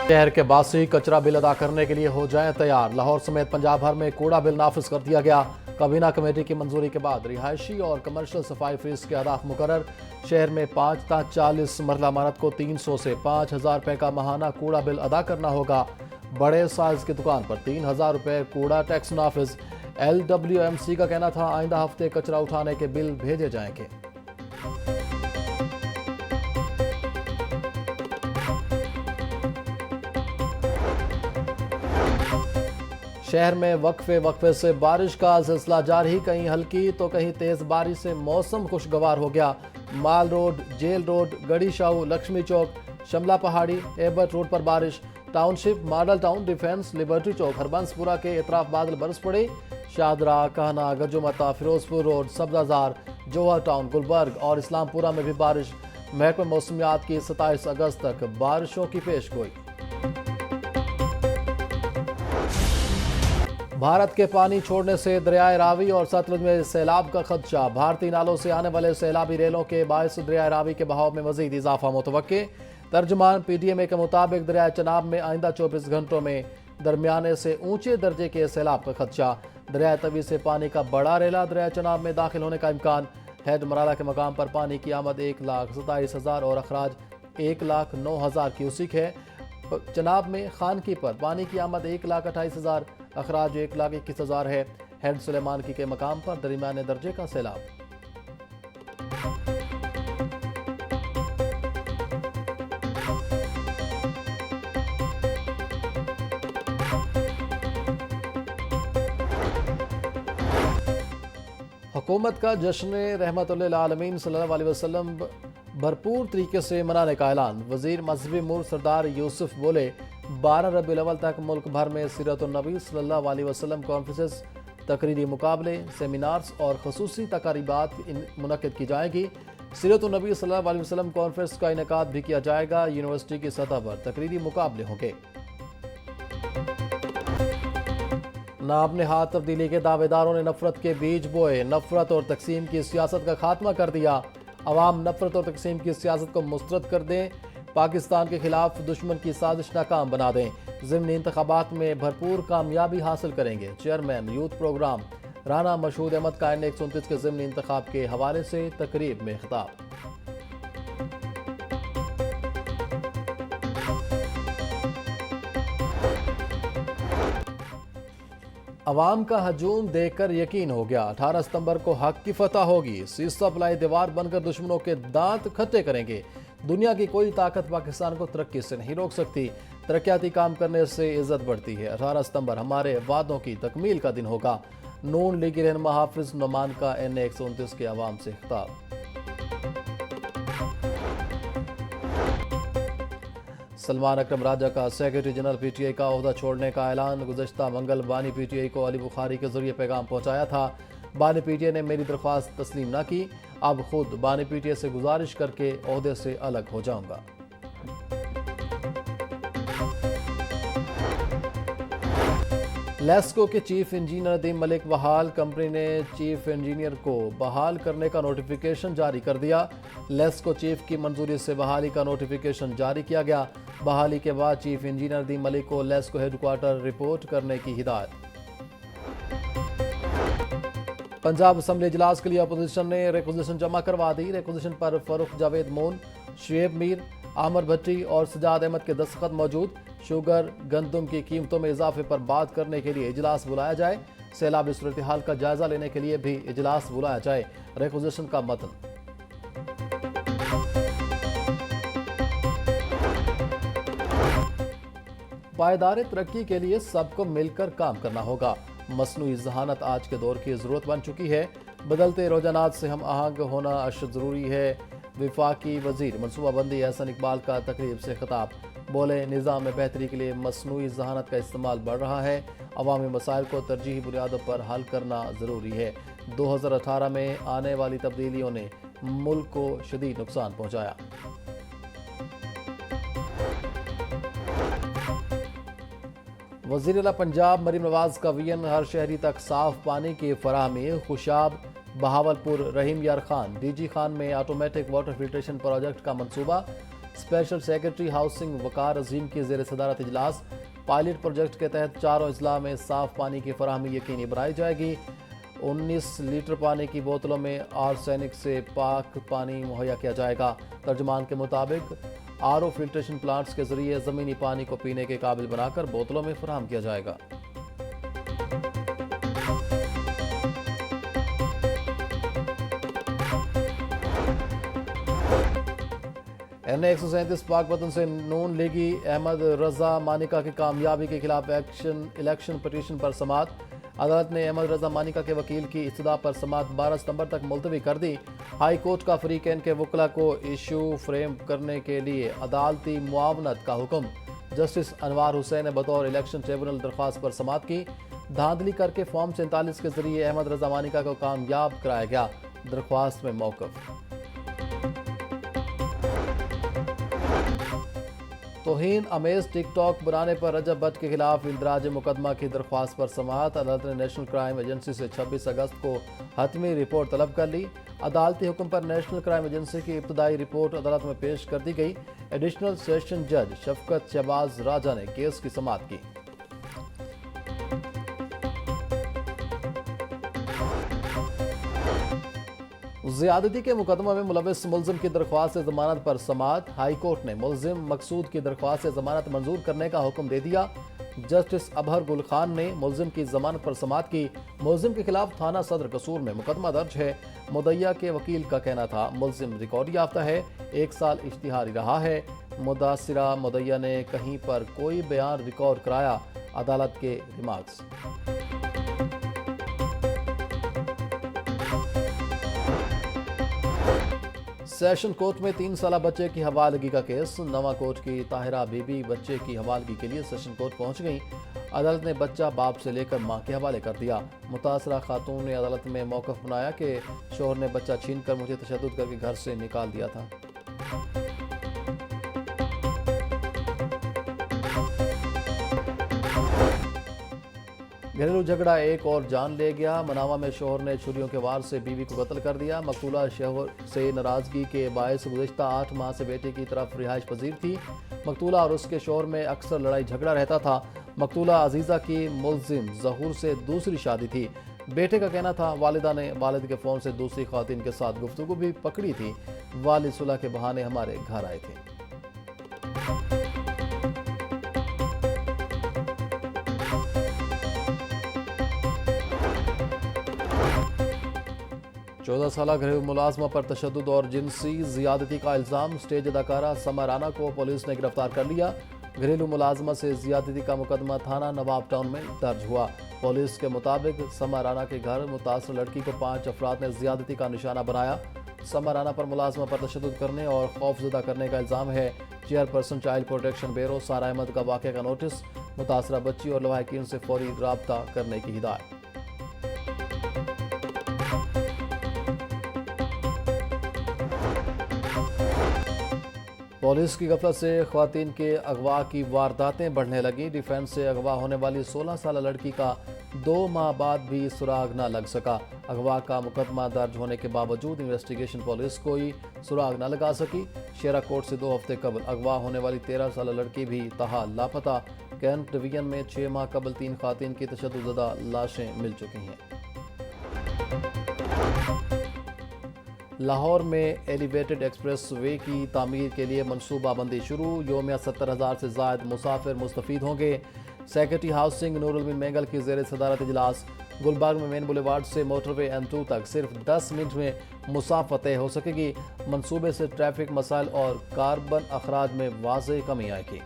शहर के बासी कचरा बिल अदा करने के लिए हो जाएं तैयार। लाहौर समेत पंजाब भर में कूड़ा बिल नाफिज कर दिया गया। काबीना कमेटी की मंजूरी के बाद रिहायशी और कमर्शियल सफाई फीस के अहदाफ मुकर्रर। शहर में 5 ता 40 मरला इमारत को 300 से 5,000 रुपए का माहाना कूड़ा बिल अदा करना होगा। बड़े साइज की दुकान पर 3,000 रुपए कूड़ा टैक्स नाफिज। LWMC का कहना था आइंदा हफ्ते कचरा उठाने के बिल भेजे जाएंगे। शहर में वक्फे से बारिश का सिलसिला जारी, कहीं हल्की तो कहीं तेज बारिश से मौसम खुशगवार हो गया। Mall road, jail road, Garhi Shahu, Lakshmi Chowk, Shimla Pahari, Abbott road पर बारिश। Township, model town, defence, Liberty Chowk, Harbanspura के इतराफ बादल बरस पड़े। शादरा, कहना, गजुमता, फिरोजपुर रोड, सब्जाजार, जोहर टाउन, गुलबर्ग और इस्लामपुरा में भी बारिश। महकमा मौसमियात की 27 अगस्त तक बारिशों की पेशगोई। भारत के पानी छोड़ने से दरियाए रावी और सतलुज में सैलाब का खदशा। भारतीय नालों से आने वाले सैलाबी रेलों के बायस दरियाए रावी के बहाव में मजीद इजाफा मुतवक्के। तर्जुमान PTMA के मुताबिक दरियाए चनाब में आइंदा 24 घंटों में दरमियाने से ऊंचे दर्जे के सैलाब का खदशा। दरियाए तवी से पानी का बड़ा रेला दरियाए चनाब में दाखिल होने का इम्कान। हेड मराला के मकाम पर पानी की आमद 1,27,000 और अखराज 1,09,000 क्यूसिक है। चनाब में खानकी पर पानी की आमद 1,28,000, अखराज 1,21,000 है। हेड सुलेमान की के मकाम पर दरमियाने दर्जे का सैलाब। हुकूमत का जश्न रहमतुल्लिल आलमीन सल्लल्लाहु अलैहि वसल्लम भरपूर तरीके से मनाने का ऐलान। वजीर मजहबी मूर सरदार यूसुफ बोले 12 रबीउल अव्वल तक मुल्क भर में सीरतुन नबी सल्लल्लाहु अलैहि वसल्लम कॉन्फ्रेंसेस, तकरीरी मुकाबले, सेमिनार्स और खसूसी तकारीबात मुनक्किद की जाएगी। सीरतुन नबी सल्लल्लाहु अलैहि वसल्लम कॉन्फ्रेंस का इनेकाद भी किया जाएगा। यूनिवर्सिटी की सतह पर तकरीरी मुकाबले होंगे। नाब नेहाद तब्दीली के दावेदारों ने नफरत के बीज बोए। नफरत और तकसीम की सियासत का खात्मा कर दिया। अवाम नफरत और तकसीम की सियासत को मुस्तरद कर दें। पाकिस्तान के खिलाफ दुश्मन की साजिश नाकाम बना दें। ज़िमनी इंतखाबात में भरपूर कामयाबी हासिल करेंगे। Chairman youth program Rana Mashhood Ahmad का N129 के ज़िमनी इंतखाब के हवाले से तकरीब में खिताब। अवाम का हजूम देखकर यकीन हो गया। 18 सितंबर को हक की फतह होगी। सीसा पलाई दीवार बनकर दुश्मनों के दांत खट्टे करेंगे। दुनिया की कोई ताकत पाकिस्तान को तरक्की से नहीं रोक सकती। तरक्याती काम करने से इज्जत बढ़ती है। 18 सितंबर हमारे वादों की तकमील का दिन होगा। नून लीगी रहनुमा हाफिज नुमान का N129 के अवाम से खिताब। सलमान अकरम राजा का सेक्रेटरी जनरल PTI का ओहदा छोड़ने का ऐलान। गुज़श्ता मंगल बानी PTI को अली बुखारी के जरिए पैगाम पहुंचाया था। बानी PTI ने मेरी दरख्वास्त तस्लीम न की। अब खुद बानी PTI से गुजारिश करके ओहदे से अलग हो जाऊंगा। लेस्को के चीफ इंजीनियर नदीम मलिक बहाल। कंपनी ने चीफ इंजीनियर को बहाल करने का नोटिफिकेशन जारी कर दिया। लेस्को चीफ की मंजूरी से बहाली का नोटिफिकेशन जारी किया गया। बहाली के बाद चीफ इंजीनियर नदीम मलिक को लेस्को हेडक्वार्टर रिपोर्ट करने की हिदायत। पंजाब असम्बली इजलास के लिए अपोजिशन ने रिक्वेजिशन जमा करवा दी। रिक्वेजिशन पर फरूख जावेद मोन, शुएब मीर, आमर भट्टी और सजाद अहमद के दस्तखत मौजूद। शुगर, गंदम की कीमतों में इजाफे पर बात करने के लिए इजलास बुलाया जाए। सैलाबी सूरत हाल का जायजा लेने के लिए भी इजलास बुलाया जाए। रिक्वेजिशन का मतन। पायदार तरक्की के लिए सबको मिलकर काम करना होगा। मसनूई जहानत आज के दौर की ज़रूरत बन चुकी है। बदलते रुझानात से हम आहंग होना अशद ज़रूरी है। विफाकी वजीर मनसूबाबंदी एहसन इकबाल का तकरीब से खिताब। बोले निज़ाम में बेहतरी के लिए मसनूई जहानत का इस्तेमाल बढ़ रहा है। अवामी मसाइल को तरजीही बुनियादों पर हल करना ज़रूरी है। 2018 में आने वाली तब्दीलियों ने मुल्क को शदीद नुकसान पहुँचाया। वज़ीर-ए-आला पंजाब मरीम नवाज का वीएन हर शहरी तक साफ पानी की फराहमी। खुशाब, बहावलपुर, रहीम यार खान, DG खान में ऑटोमेटिक वाटर फिल्ट्रेशन प्रोजेक्ट का मंसूबा। اسپیشل سیکرٹری ہاؤسنگ وقار عظیم کی زیر صدارت اجلاس۔ پائلٹ پروجیکٹ کے تحت چاروں اضلاع میں صاف پانی کی فراہمی یقینی بنائی جائے گی۔ 19 لیٹر پانی کی بوتلوں میں آرسینک سے پاک پانی مہیا کیا جائے گا۔ ترجمان کے مطابق RO فلٹریشن پلانٹس کے ذریعے زمینی پانی کو پینے کے قابل بنا کر بوتلوں میں فراہم کیا جائے گا۔ NA 137 پاک وطن سے نون لیگی احمد رضا مانیکا کی کامیابی کے خلاف الیکشن پٹیشن پر سماعت۔ عدالت نے احمد رضا مانیکا کے وکیل کی استدعا پر سماعت 12 ستمبر تک ملتوی کر دی۔ ہائی کورٹ کا فریقین کے وکلاء کو ایشو فریم کرنے کے لیے عدالتی معاونت کا حکم۔ جسٹس انوار حسین نے بطور الیکشن ٹریبونل درخواست پر سماعت کی۔ دھاندلی کر کے فارم 47 کے ذریعے احمد رضا مانیکا کو کامیاب کرایا گیا۔ درخواست میں موقف۔ توہین امیز ٹک ٹاک بنانے پر رجب بٹ کے خلاف اندراج مقدمہ کی درخواست پر سماعت۔ عدالت نے نیشنل کرائم ایجنسی سے 26 اگست کو حتمی رپورٹ طلب کر لی۔ عدالتی حکم پر نیشنل کرائم ایجنسی کی ابتدائی رپورٹ عدالت میں پیش کر دی گئی۔ ایڈیشنل سیشن جج شفقت شہباز راجہ نے کیس کی سماعت کی۔ زیادتی کے مقدمہ میں ملوث ملزم کی درخواست ضمانت پر سماعت۔ ہائی کورٹ نے ملزم مقصود کی درخواست ضمانت منظور کرنے کا حکم دے دیا۔ جسٹس ابہر گل خان نے ملزم کی ضمانت پر سماعت کی۔ ملزم کے خلاف تھانہ صدر قصور میں مقدمہ درج ہے۔ مدعیہ کے وکیل کا کہنا تھا ملزم ریکارڈ یافتہ ہے، 1 سال اشتہاری رہا ہے۔ متاثرہ مدعیہ نے کہیں پر کوئی بیان ریکارڈ کرایا۔ عدالت کے ریمارکس۔ سیشن کورٹ میں 3 سالہ بچے کی حوالگی کا کیس۔ نواں کوٹ کی طاہرہ بی بی بچے کی حوالگی کے لیے سیشن کورٹ پہنچ گئیں۔ عدالت نے بچہ باپ سے لے کر ماں کے حوالے کر دیا۔ متاثرہ خاتون نے عدالت میں موقف بنایا کہ شوہر نے بچہ چھین کر مجھے تشدد کر کے گھر سے نکال دیا تھا۔ گھریلو جھگڑا ایک اور جان لے گیا۔ مناوا میں شوہر نے چھریوں کے وار سے بیوی کو قتل کر دیا۔ مقتولہ شوہر سے ناراضگی کے باعث گزشتہ 8 ماہ سے بیٹے کی طرف رہائش پذیر تھی۔ مقتولہ اور اس کے شوہر میں اکثر لڑائی جھگڑا رہتا تھا۔ مقتولہ عزیزہ کی ملزم ظہور سے دوسری شادی تھی۔ بیٹے کا کہنا تھا والدہ نے والد کے فون سے دوسری خواتین کے ساتھ گفتگو بھی پکڑی تھی۔ والد صلح کے بہانے ہمارے گھر آئے تھے۔ 14 سالہ گھریلو ملازمہ پر تشدد اور جنسی زیادتی کا الزام۔ اسٹیج اداکارہ سما رانا کو پولیس نے گرفتار کر لیا۔ گھریلو ملازمہ سے زیادتی کا مقدمہ تھانہ نواب ٹاؤن میں درج ہوا۔ پولیس کے مطابق سما رانا کے گھر متاثرہ لڑکی کو 5 افراد نے زیادتی کا نشانہ بنایا۔ سما رانا پر ملازمہ پر تشدد کرنے اور خوف زدہ کرنے کا الزام ہے۔ Chairperson child protection bureau Sara Ahmed کا واقعہ کا نوٹس۔ متاثرہ بچی اور لواحقین سے فوری رابطہ کرنے کی ہدایت۔ پولیس کی غفلت سے خواتین کے اغوا کی وارداتیں بڑھنے لگیں۔ ڈیفینس سے اغوا ہونے والی 16 سالہ لڑکی کا 2 ماہ بعد بھی سراغ نہ لگ سکا۔ اغوا کا مقدمہ درج ہونے کے باوجود انویسٹیگیشن پولیس کوئی سراغ نہ لگا سکی۔ شیرا کوٹ سے 2 ہفتے قبل اغوا ہونے والی 13 سالہ لڑکی بھی تاحال لاپتہ۔ کینٹ ڈویژن میں 6 ماہ قبل 3 خواتین کی تشدد زدہ لاشیں مل چکی ہیں۔ لاہور میں ایلیویٹڈ ایکسپریس وے کی تعمیر کے لیے منصوبہ بندی شروع۔ یومیہ 70,000 سے زائد مسافر مستفید ہوں گے۔ سیکرٹری ہاؤسنگ نور الدین مینگل کی زیر صدارت اجلاس۔ گلبرگ میں مین بولیوارڈ سے موٹر وے M2 تک صرف 10 منٹ میں مسافت طے ہو سکے گی۔ منصوبے سے ٹریفک مسائل اور کاربن اخراج میں واضح کمی آئے گی۔